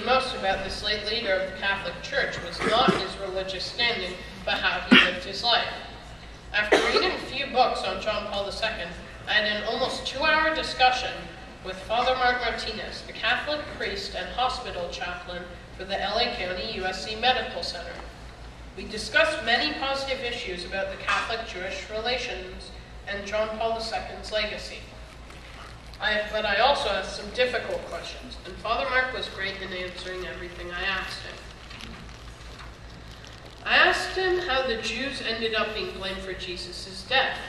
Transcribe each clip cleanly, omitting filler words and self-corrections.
most about this late leader of the Catholic Church was not his religious standing, but how he lived his life. After reading a few books on John Paul II, I had an almost 2-hour discussion with Father Mark Martinez, a Catholic priest and hospital chaplain for the LA County USC Medical Center. We discussed many positive issues about the Catholic-Jewish relations and John Paul II's legacy. But I also asked some difficult questions, and Father Mark was great in answering everything I asked him. I asked him how the Jews ended up being blamed for Jesus' death.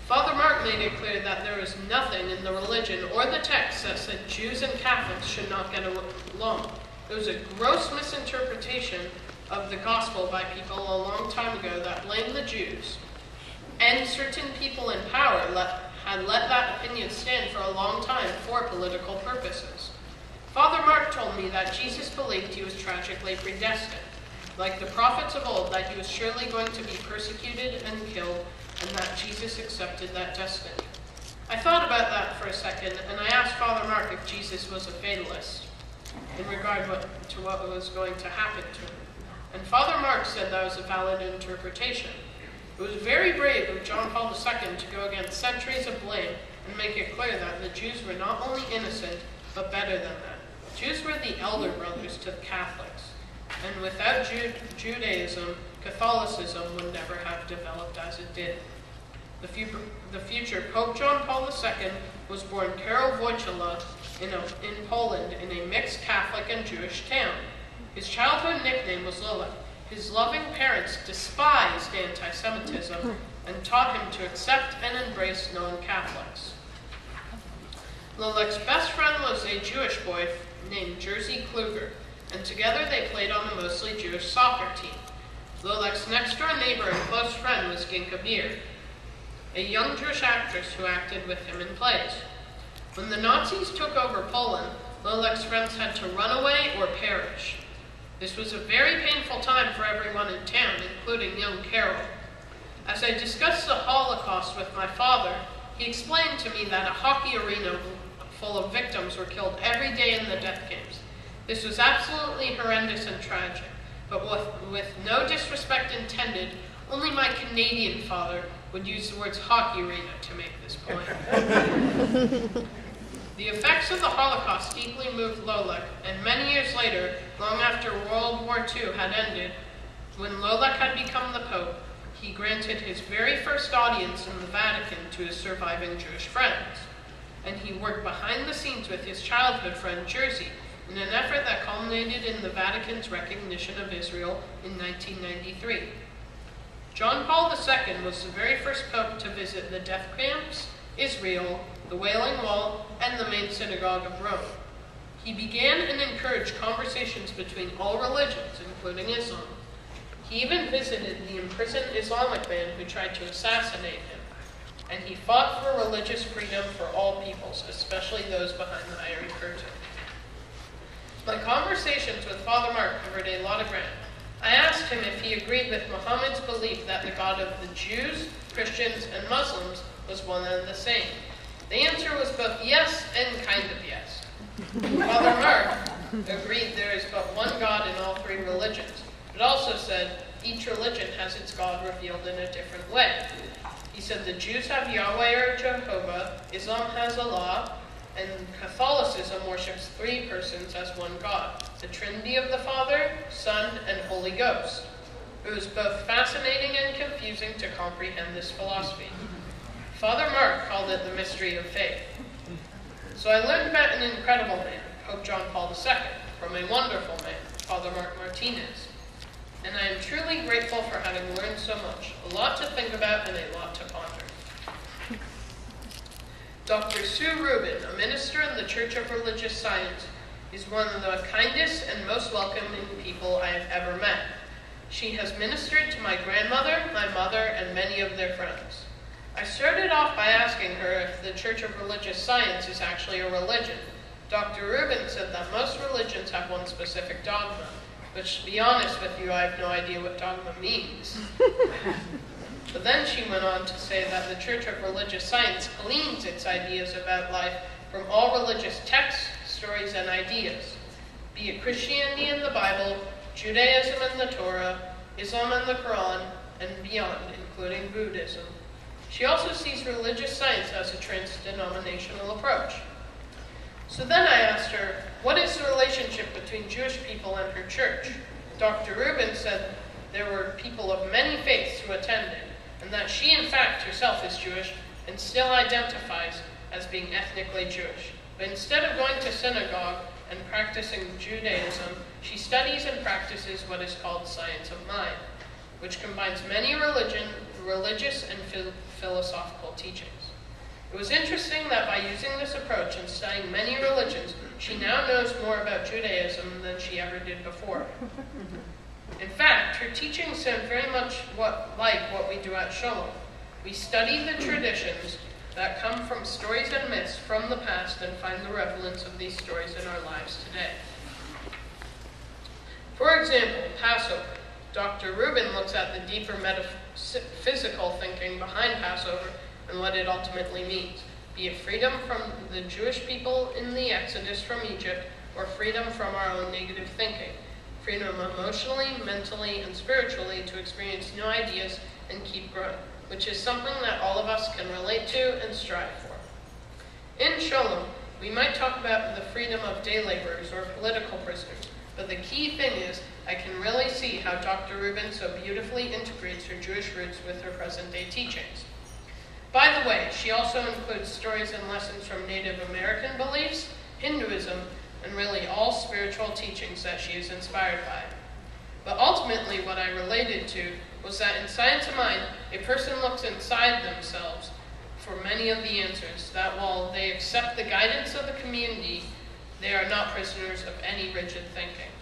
Father Mark made it clear that there was nothing in the religion or the text that said Jews and Catholics should not get along. It was a gross misinterpretation of the gospel by people a long time ago that blamed the Jews. And certain people in power had let that opinion stand for a long time for political purposes. Father Mark told me that Jesus believed he was tragically predestined, like the prophets of old, that he was surely going to be persecuted and killed, and that Jesus accepted that destiny. I thought about that for a second, and I asked Father Mark if Jesus was a fatalist in regard to what was going to happen to him. And Father Mark said that was a valid interpretation. It was very brave of John Paul II to go against centuries of blame and make it clear that the Jews were not only innocent, but better than that. Jews were the elder brothers to the Catholics, and without Judaism, Catholicism would never have developed as it did. The future Pope John Paul II was born Karol Wojtyla in Poland in a mixed Catholic and Jewish town. His childhood nickname was Lolek. His loving parents despised anti-Semitism and taught him to accept and embrace non-Catholics. Lolek's best friend was a Jewish boy named Jerzy Kluger, and together they played on a mostly Jewish soccer team. Lolek's next-door neighbor and close friend was Ginka Beer, a young Jewish actress who acted with him in plays. When the Nazis took over Poland, Lolek's friends had to run away or perish. This was a very painful time for everyone in town, including young Karol. As I discussed the Holocaust with my father, he explained to me that a hockey arena full of victims were killed every day in the death camps. This was absolutely horrendous and tragic, but with no disrespect intended, only my Canadian father would use the words hockey arena to make this point. The effects of the Holocaust deeply moved Lolek, and many years later, long after World War II had ended, when Lolek had become the Pope, he granted his very first audience in the Vatican to his surviving Jewish friends. And he worked behind the scenes with his childhood friend Jerzy in an effort that culminated in the Vatican's recognition of Israel in 1993. John Paul II was the very first Pope to visit the death camps, Israel, the Wailing Wall, and the main synagogue of Rome. He began and encouraged conversations between all religions, including Islam. He even visited the imprisoned Islamic man who tried to assassinate him, and he fought for religious freedom for all peoples, especially those behind the Iron Curtain. My conversations with Father Mark covered a lot of ground. I asked him if he agreed with Muhammad's belief that the God of the Jews, Christians, and Muslims was one and the same. The answer was both yes and kind of yes. Father Mark agreed there is but one God in all three religions, but also said each religion has its God revealed in a different way. He said the Jews have Yahweh or Jehovah, Islam has Allah, and Catholicism worships three persons as one God, the Trinity of the Father, Son, and Holy Ghost. It was both fascinating and confusing to comprehend this philosophy. Father Mark called it the mystery of faith. So I learned about an incredible man, Pope John Paul II, from a wonderful man, Father Mark Martinez. And I am truly grateful for having learned so much, a lot to think about and a lot to ponder. Dr. Sue Rubin, a minister in the Church of Religious Science, is one of the kindest and most welcoming people I have ever met. She has ministered to my grandmother, my mother, and many of their friends. I started off by asking her if the Church of Religious Science is actually a religion. Dr. Rubin said that most religions have one specific dogma, which, to be honest with you, I have no idea what dogma means. But then she went on to say that the Church of Religious Science gleans its ideas about life from all religious texts, stories, and ideas. be it Christianity and the Bible, Judaism and the Torah, Islam and the Quran, and beyond, including Buddhism. She also sees religious science as a trans-denominational approach. So then I asked her, what is the relationship between Jewish people and her church? Dr. Rubin said there were people of many faiths who attended, and that she in fact herself is Jewish and still identifies as being ethnically Jewish. But instead of going to synagogue and practicing Judaism, she studies and practices what is called science of mind, which combines many religious and philosophical teachings. It was interesting that by using this approach and studying many religions, she now knows more about Judaism than she ever did before. In fact, her teachings sound very much like what we do at Shalom. We study the traditions that come from stories and myths from the past and find the relevance of these stories in our lives today. For example, Passover. Dr. Rubin looks at the deeper metaphysical thinking behind Passover and what it ultimately means, be it freedom from the Jewish people in the Exodus from Egypt or freedom from our own negative thinking, freedom emotionally, mentally, and spiritually to experience new ideas and keep growing, which is something that all of us can relate to and strive for. In Shalom, we might talk about the freedom of day laborers or political prisoners, but the key thing is I can really see how Dr. Rubin so beautifully integrates her Jewish roots with her present-day teachings. By the way, she also includes stories and lessons from Native American beliefs, Hinduism, and really all spiritual teachings that she is inspired by. But ultimately, what I related to was that in Science of Mind, a person looks inside themselves for many of the answers, that while they accept the guidance of the community, they are not prisoners of any rigid thinking.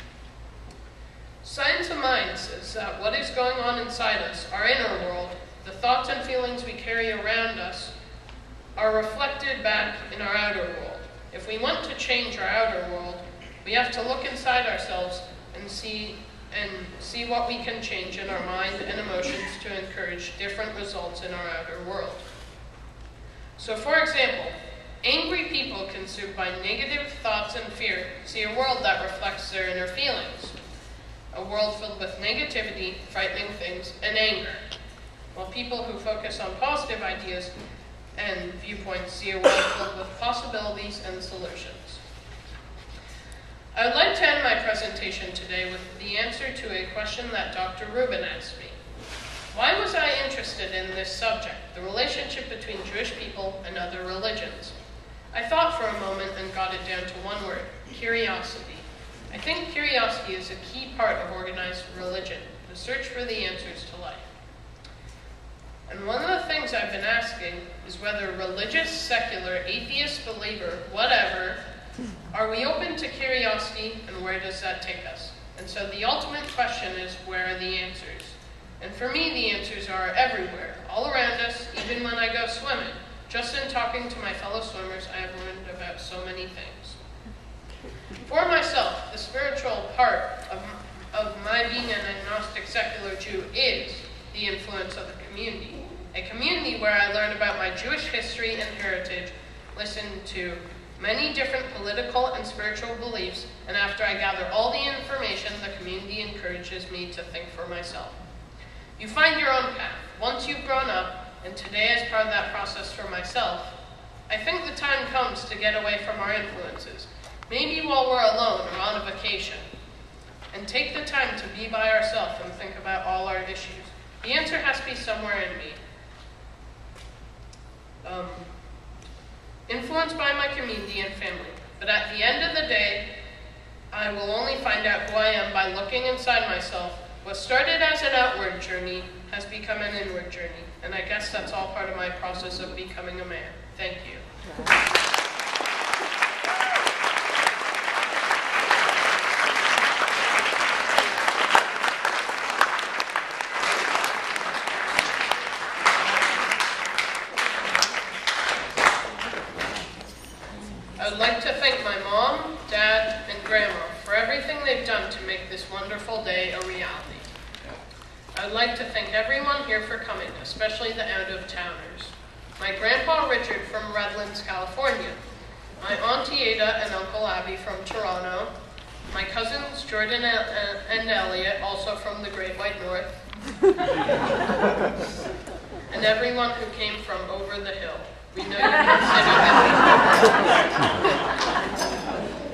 Science of Mind says that what is going on inside us, our inner world, the thoughts and feelings we carry around us, are reflected back in our outer world. If we want to change our outer world, we have to look inside ourselves and see what we can change in our mind and emotions to encourage different results in our outer world. So for example, angry people consumed by negative thoughts and fear see a world that reflects their inner feelings, a world filled with negativity, frightening things, and anger, while people who focus on positive ideas and viewpoints see a world filled with possibilities and solutions. I would like to end my presentation today with the answer to a question that Dr. Rubin asked me. Why was I interested in this subject, the relationship between Jewish people and other religions? I thought for a moment and got it down to one word: curiosity. I think curiosity is a key part of organized religion, the search for the answers to life. And one of the things I've been asking is whether religious, secular, atheist, believer, whatever, are we open to curiosity, and where does that take us? And so the ultimate question is, where are the answers? And for me, the answers are everywhere, all around us, even when I go swimming. Just in talking to my fellow swimmers, I have learned about so many things. For myself, the spiritual part of my being an agnostic secular Jew is the influence of the community. A community where I learn about my Jewish history and heritage, listen to many different political and spiritual beliefs, and after I gather all the information, the community encourages me to think for myself. You find your own path once you've grown up, and today as part of that process for myself, I think the time comes to get away from our influences, maybe while we're alone or on a vacation, and take the time to be by ourselves and think about all our issues. The answer has to be somewhere in me. Influenced by my community and family, but at the end of the day, I will only find out who I am by looking inside myself. What started as an outward journey has become an inward journey, and I guess that's all part of my process of becoming a man. Thank you. I would like to thank my mom, dad, and grandma for everything they've done to make this wonderful day a reality. I would like to thank everyone here for coming, especially the out-of-towners. My grandpa Richard from Redlands, California. My Auntie Ada and Uncle Abby from Toronto. My my cousins Jordan and Elliot, also from the Great White North, and everyone who came from over the hill.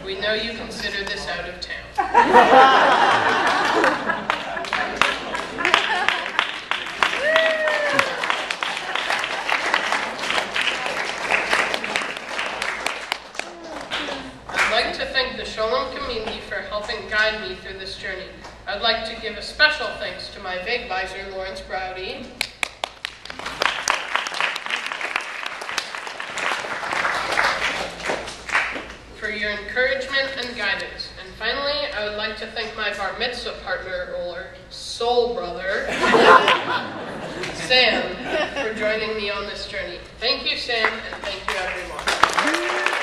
We know you consider this out of town. I'd like to thank the Sholem community for helping guide me through this journey. I'd like to give a special thanks to my Wegweiser, Lawrence Browdy, for your encouragement and guidance. And finally, I would like to thank my bar mitzvah partner, or soul brother, Sam, for joining me on this journey. Thank you, Sam, and thank you, everyone.